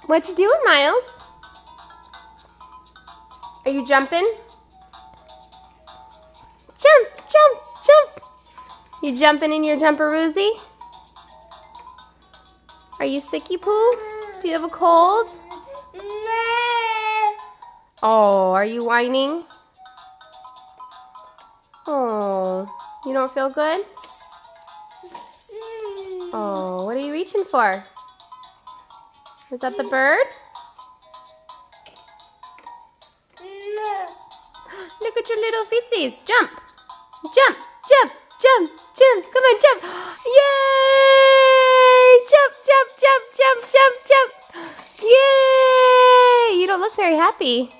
What you doing, Miles? Are you jumping? Jump, jump, jump. You jumping in your jumperoozy? Are you sicky poo? Do you have a cold? Oh, are you whining? Oh, you don't feel good? Oh, what are you reaching for? Is that the bird? Look at your little feetsies. Jump, jump, jump, jump, jump. Come on, jump. Yay! Jump, jump, jump, jump, jump, jump. Yay! You don't look very happy.